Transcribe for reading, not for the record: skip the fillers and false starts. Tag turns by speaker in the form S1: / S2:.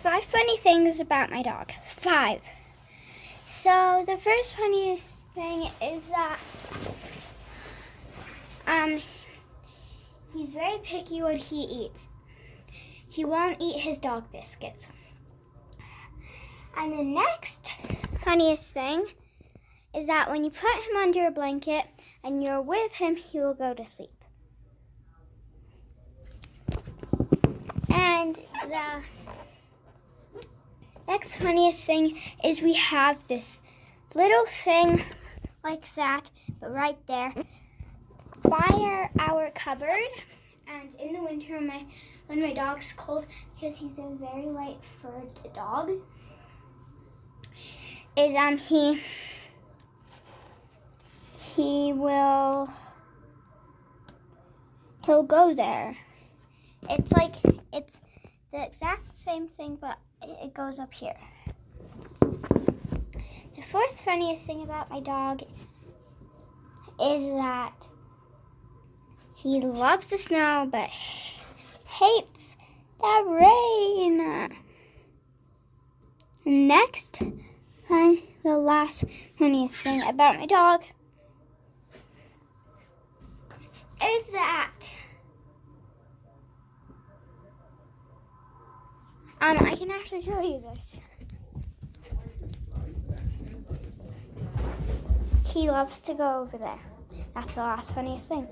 S1: 5 funny things about my dog. 5. So the first funniest thing is that he's very picky what he eats. He won't eat his dog biscuits. And the next funniest thing is that when you put him under a blanket and you're with him, he will go to sleep. And the next funniest thing is we have this little thing like that, but right there by our cupboard. And in the winter when my dog's cold, because he's a very light furred dog, is he'll go there. It's the exact same thing, but it goes up here. The fourth funniest thing about my dog is that he loves the snow, but hates the rain. Next, the last funniest thing about my dog is that I can actually show you this. He loves to go over there. That's the last funniest thing.